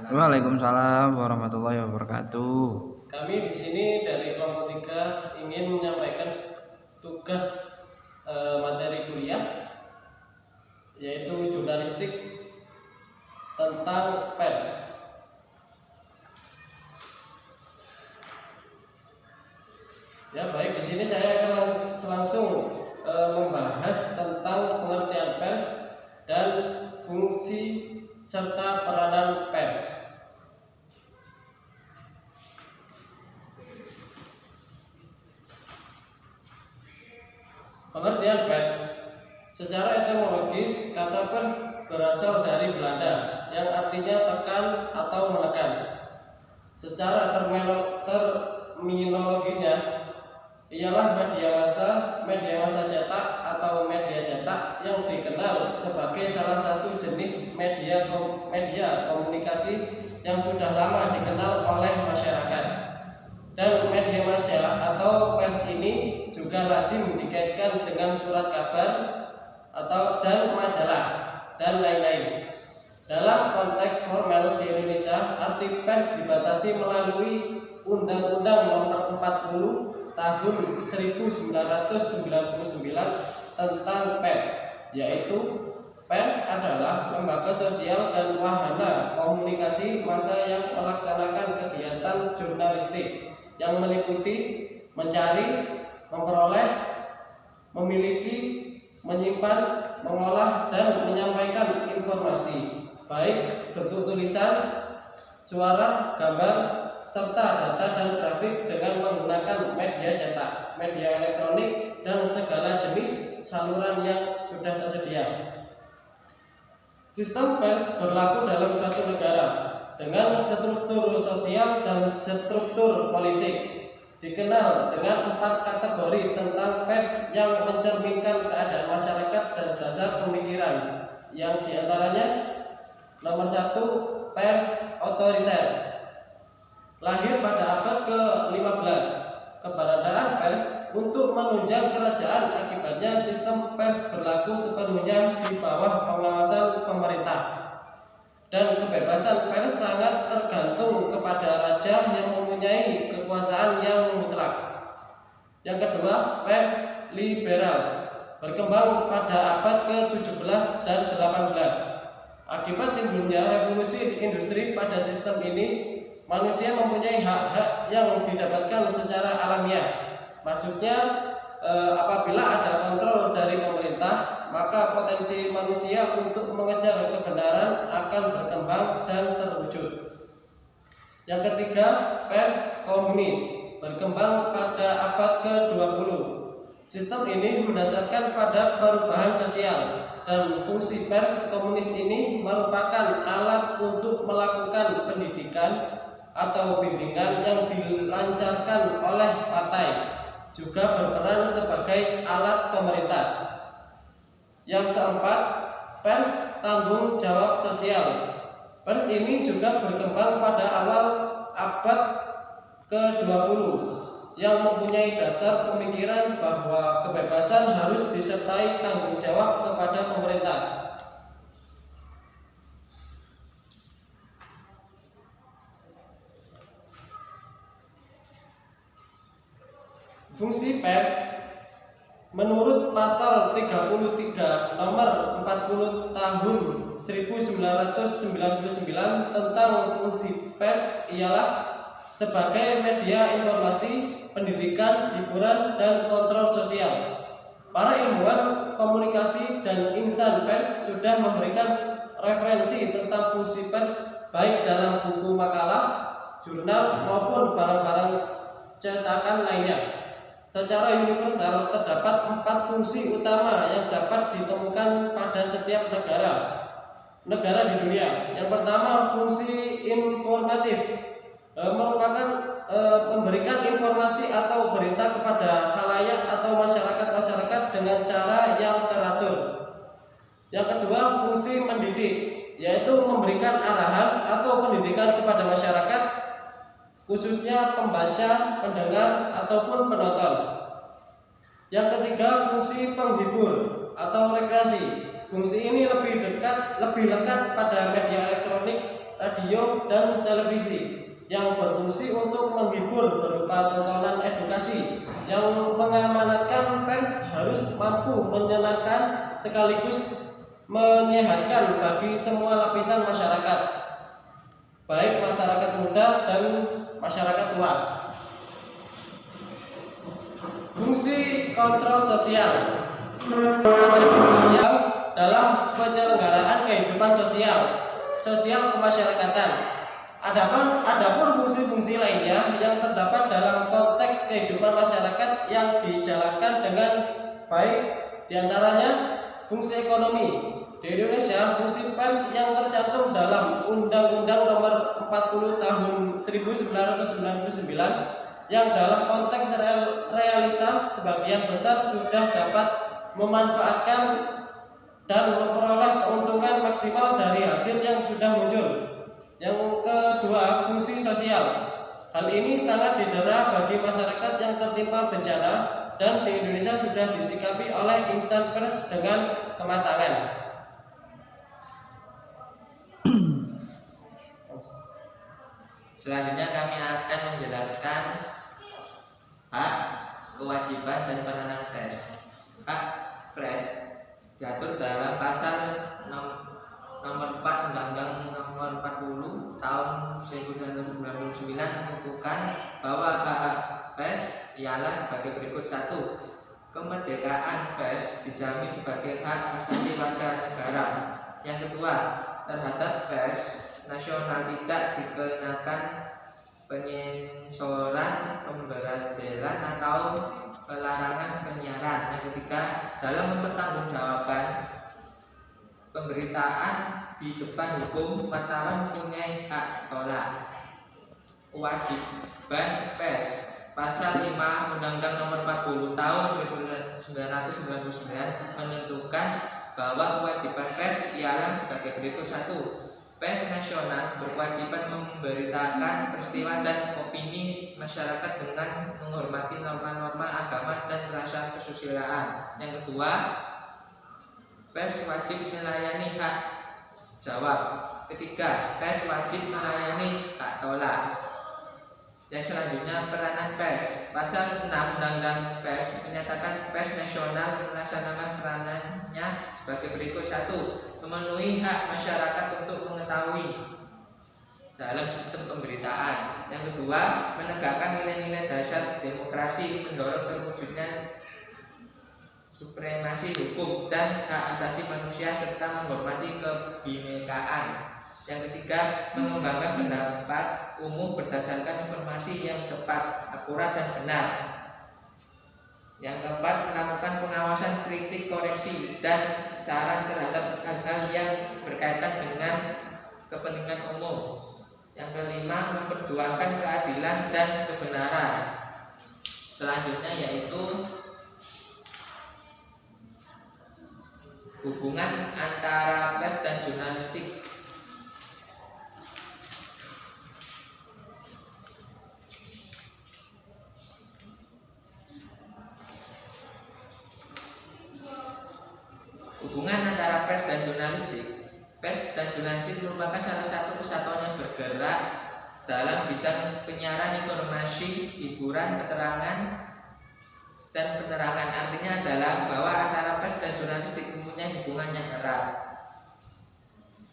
Waalaikumsalam warahmatullahi wabarakatuh. Kami di sini dari kelompok 3 ingin menyampaikan tugas materi kuliah, yaitu jurnalistik tentang pers. Ya baik, di sini saya akan langsung membahas tentang pengertian pers dan fungsi serta peranan pers. Pengertian pers secara etimologis, kata pers berasal dari Belanda yang artinya tekan atau menekan. Secara terminologinya ialah media massa cetak atau media cetak yang dikenal sebagai salah satu jenis media komunikasi yang sudah lama dikenal oleh masyarakat. Dan media massa atau pers ini juga lazim dikaitkan dengan surat kabar dan majalah dan lain-lain. Dalam konteks formal di Indonesia, arti pers dibatasi melalui Undang-Undang Nomor 40 Tahun 1999 tentang pers, yaitu pers adalah lembaga sosial dan wahana komunikasi massa yang melaksanakan kegiatan jurnalistik yang meliputi mencari, memperoleh, memiliki, menyimpan, mengolah, dan menyampaikan informasi, baik bentuk tulisan, suara, gambar, serta data dan grafik dengan menggunakan media cetak, media elektronik, dan segala jenis saluran yang sudah tersedia. Sistem pers berlaku dalam suatu negara dengan struktur sosial dan struktur politik. Dikenal dengan 4 kategori tentang pers yang mencerminkan keadaan masyarakat dan dasar pemikiran, yang diantaranya nomor 1, pers otoriter. Lahir pada abad ke-15, keberadaan pers untuk menunjang kerajaan, akibatnya sistem pers berlaku sepenuhnya di bawah pengawasan pemerintah. Dan kebebasan pers sangat tergantung kepada raja yang mempunyai kekuasaan yang mutlak. Yang kedua, pers liberal berkembang pada abad ke-17 dan 18. Akibat timbulnya revolusi industri pada sistem ini, manusia mempunyai hak-hak yang didapatkan secara alamiah. Maksudnya, apabila ada kontrol dari pemerintah, maka potensi manusia untuk mengejar kebenaran akan berkembang dan terwujud. Yang ketiga, pers komunis berkembang pada abad ke-20. Sistem ini mendasarkan pada perubahan sosial, dan fungsi pers komunis ini merupakan alat untuk melakukan pendidikan atau bimbingan yang dilancarkan oleh partai, juga berperan sebagai alat pemerintah. Yang keempat, pers tanggung jawab sosial. Pers ini juga berkembang pada awal abad ke-20 yang mempunyai dasar pemikiran bahwa kebebasan harus disertai tanggung jawab kepada pemerintah. Fungsi pers menurut pasal 33 nomor 40 tahun 1999 tentang fungsi pers ialah sebagai media informasi, pendidikan, hiburan, dan kontrol sosial. Para ilmuwan komunikasi dan insan pers sudah memberikan referensi tentang fungsi pers baik dalam buku makalah, jurnal, maupun barang-barang cetakan lainnya. Secara universal terdapat 4 fungsi utama yang dapat ditemukan pada setiap negara di dunia. Yang pertama, fungsi informatif, merupakan memberikan informasi atau berita kepada khalayak atau masyarakat dengan cara yang teratur. Yang kedua, fungsi mendidik, yaitu memberikan arahan atau pendidikan kepada masyarakat, khususnya pembaca, pendengar, ataupun penonton. Yang ketiga, fungsi penghibur atau rekreasi. Fungsi ini lebih lekat pada media elektronik radio, dan televisi yang berfungsi untuk menghibur berupa tontonan edukasi. Yang mengamanatkan pers harus mampu menyenangkan sekaligus menyehatkan bagi semua lapisan masyarakat, baik masyarakat muda dan masyarakat tua. Fungsi kontrol sosial yang dalam penyelenggaraan kehidupan sosial kemasyarakatan. Adapun fungsi-fungsi lainnya yang terdapat dalam konteks kehidupan masyarakat yang dijalankan dengan baik, diantaranya fungsi ekonomi. Di Indonesia, fungsi pers yang tercantum dalam Undang-Undang Nomor 40 Tahun 1999 yang dalam konteks realita sebagian besar sudah dapat memanfaatkan dan memperoleh keuntungan maksimal dari hasil yang sudah muncul. Yang kedua, fungsi sosial. Hal ini sangat didera bagi masyarakat yang tertimpa bencana dan di Indonesia sudah disikapi oleh insan pers dengan kematangan. Selanjutnya kami akan menjelaskan hak, kewajiban, dan peranan pers. Hak pers diatur dalam pasal nomor 4 Undang-Undang Nomor 40 Tahun 1999 menyebutkan bahwa hak pers ialah sebagai berikut. 1. Kemerdekaan pers dijamin sebagai hak asasi warga negara. Yang kedua, terhadap pers nasional tidak dikenakan penyensoran, pemberhentian atau pelarangan penyiaran. Yang ketiga, dalam mempertanggungjawabkan pemberitaan di depan hukum, wartawan mempunyai hak tolak. Kewajiban pers, pasal 5 Undang-Undang Nomor 40 Tahun 1999 menentukan bahwa kewajiban pers ialah sebagai berikut. 1. Pers nasional berkewajiban memberitakan peristiwa dan opini masyarakat dengan menghormati norma-norma agama dan rasa kesusilaan. Yang kedua, pers wajib melayani hak jawab. Ketiga, pers wajib melayani hak tolak. Yang selanjutnya, peranan pers. Pasal 6 Undang-Undang Pers menyatakan pers nasional melaksanakan peranannya sebagai berikut. 1. Memenuhi hak masyarakat untuk mengetahui dalam sistem pemberitaan. Yang kedua, menegakkan nilai-nilai dasar demokrasi, mendorong terwujudnya supremasi hukum dan hak asasi manusia serta menghormati kebinekaan. Yang ketiga, mengembangkan pendapat umum berdasarkan informasi yang tepat, akurat, dan benar. Yang keempat, melakukan pengawasan, kritik, koreksi, dan saran terhadap hal-hal yang berkaitan dengan kepentingan umum. Yang kelima, memperjuangkan keadilan dan kebenaran. Selanjutnya yaitu hubungan antara pers dan jurnalistik. Hubungan antara pers dan jurnalistik. Pers dan jurnalistik merupakan salah satu kesatuan yang bergerak dalam bidang penyiaran informasi, hiburan, keterangan, dan penerangan. Artinya adalah bahwa antara pers dan jurnalistik mempunyai hubungan yang erat.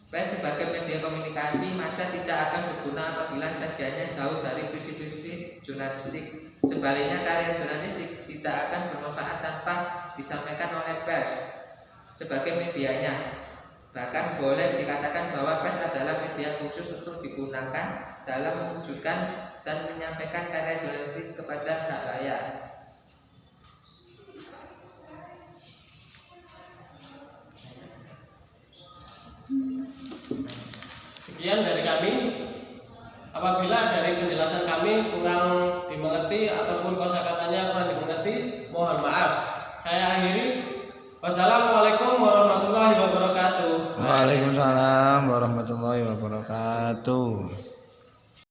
Pers sebagai media komunikasi massa tidak akan berguna apabila sajiannya jauh dari prinsip-prinsip jurnalistik. Sebaliknya, karya jurnalistik tidak akan bermanfaat tanpa disampaikan oleh pers sebagai medianya. Bahkan boleh dikatakan bahwa pers adalah media khusus untuk digunakan dalam mewujudkan dan menyampaikan karya jurnalistik kepada khalayak. Sekian dari kami. Apabila dari penjelasan kami kurang dimengerti